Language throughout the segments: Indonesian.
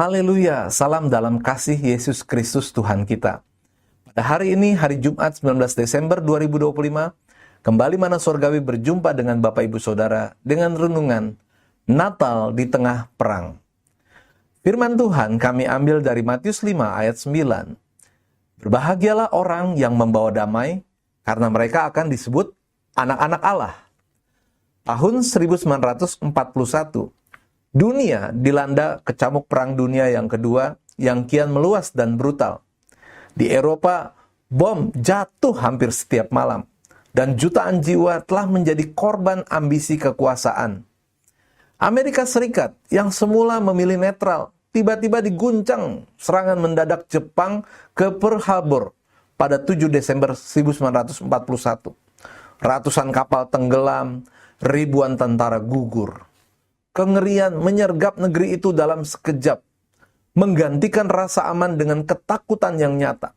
Haleluya, salam dalam kasih Yesus Kristus Tuhan kita. Pada hari ini, hari Jumat 19 Desember 2025, kembali Mana Surgawi berjumpa dengan Bapak Ibu Saudara dengan renungan Natal di Tengah Perang. Firman Tuhan kami ambil dari Matius 5 ayat 9. Berbahagialah orang yang membawa damai, karena mereka akan disebut anak-anak Allah. Tahun 1941, dunia dilanda kecamuk Perang Dunia yang kedua yang kian meluas dan brutal. Di Eropa, bom jatuh hampir setiap malam, dan jutaan jiwa telah menjadi korban ambisi kekuasaan. Amerika Serikat yang semula memilih netral, tiba-tiba diguncang serangan mendadak Jepang ke Pearl Harbor pada 7 Desember 1941. Ratusan kapal tenggelam, ribuan tentara gugur. Kengerian menyergap negeri itu dalam sekejap, menggantikan rasa aman dengan ketakutan yang nyata.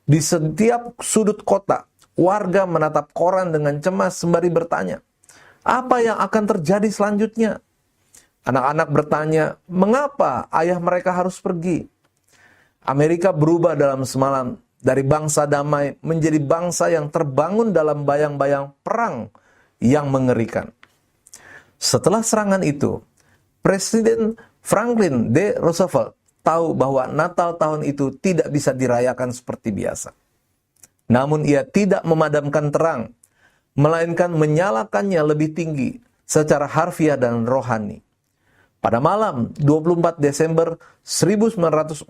Di setiap sudut kota, warga menatap koran dengan cemas sembari bertanya, apa yang akan terjadi selanjutnya? Anak-anak bertanya, mengapa ayah mereka harus pergi? Amerika berubah dalam semalam dari bangsa damai menjadi bangsa yang terbangun dalam bayang-bayang perang yang mengerikan. Setelah serangan itu, Presiden Franklin D. Roosevelt tahu bahwa Natal tahun itu tidak bisa dirayakan seperti biasa. Namun ia tidak memadamkan terang, melainkan menyalakannya lebih tinggi secara harfiah dan rohani. Pada malam 24 Desember 1941,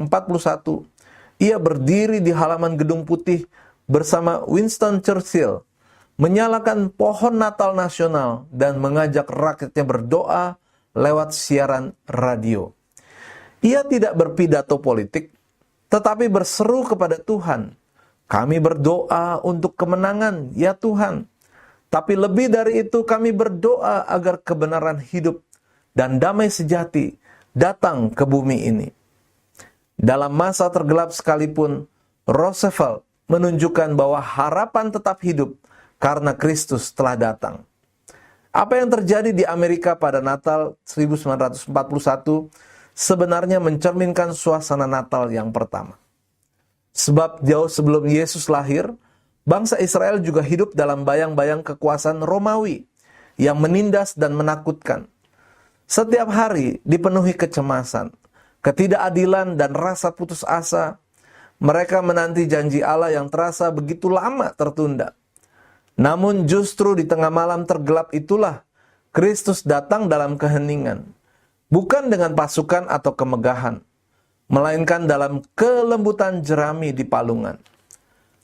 ia berdiri di halaman Gedung Putih bersama Winston Churchill, menyalakan pohon Natal nasional dan mengajak rakyatnya berdoa lewat siaran radio. Ia tidak berpidato politik, tetapi berseru kepada Tuhan, kami berdoa untuk kemenangan, ya Tuhan. Tapi lebih dari itu, kami berdoa agar kebenaran hidup dan damai sejati datang ke bumi ini. Dalam masa tergelap sekalipun, Roosevelt menunjukkan bahwa harapan tetap hidup karena Kristus telah datang. Apa yang terjadi di Amerika pada Natal 1941 sebenarnya mencerminkan suasana Natal yang pertama. Sebab jauh sebelum Yesus lahir, bangsa Israel juga hidup dalam bayang-bayang kekuasaan Romawi yang menindas dan menakutkan. Setiap hari dipenuhi kecemasan, ketidakadilan, dan rasa putus asa. Mereka menanti janji Allah yang terasa begitu lama tertunda. Namun justru di tengah malam tergelap itulah Kristus datang dalam keheningan. Bukan dengan pasukan atau kemegahan, melainkan dalam kelembutan jerami di palungan.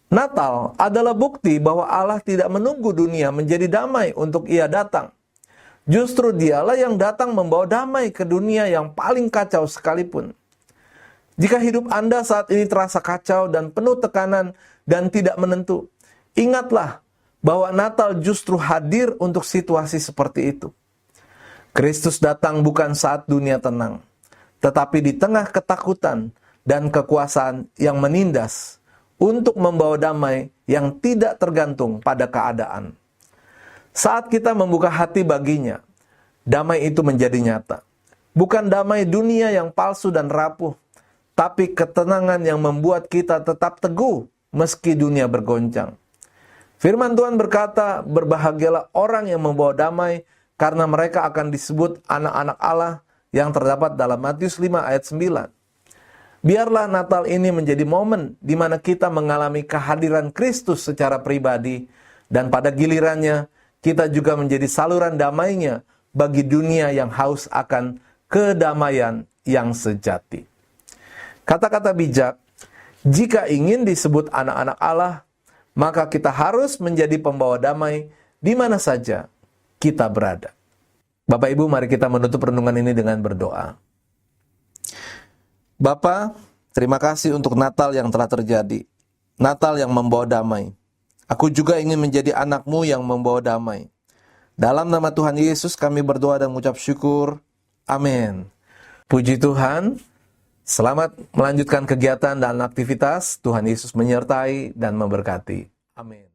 Natal adalah bukti bahwa Allah tidak menunggu dunia menjadi damai untuk Ia datang. Justru Dialah yang datang membawa damai ke dunia yang paling kacau sekalipun. Jika hidup Anda saat ini terasa kacau dan penuh tekanan dan tidak menentu, ingatlah bahwa Natal justru hadir untuk situasi seperti itu. Kristus datang bukan saat dunia tenang, tetapi di tengah ketakutan dan kekuasaan yang menindas untuk membawa damai yang tidak tergantung pada keadaan. Saat kita membuka hati baginya, damai itu menjadi nyata. Bukan damai dunia yang palsu dan rapuh, tapi ketenangan yang membuat kita tetap teguh meski dunia bergoncang. Firman Tuhan berkata, berbahagialah orang yang membawa damai, karena mereka akan disebut anak-anak Allah, yang terdapat dalam Matius 5 ayat 9. Biarlah Natal ini menjadi momen di mana kita mengalami kehadiran Kristus secara pribadi, dan pada gilirannya, kita juga menjadi saluran damainya bagi dunia yang haus akan kedamaian yang sejati. Kata-kata bijak, jika ingin disebut anak-anak Allah, maka kita harus menjadi pembawa damai di mana saja kita berada. Bapak Ibu, mari kita menutup renungan ini dengan berdoa. Bapa, terima kasih untuk Natal yang telah terjadi. Natal yang membawa damai. Aku juga ingin menjadi anak-Mu yang membawa damai. Dalam nama Tuhan Yesus kami berdoa dan mengucap syukur. Amin. Puji Tuhan. Selamat melanjutkan kegiatan dan aktivitas. Tuhan Yesus menyertai dan memberkati. Amin.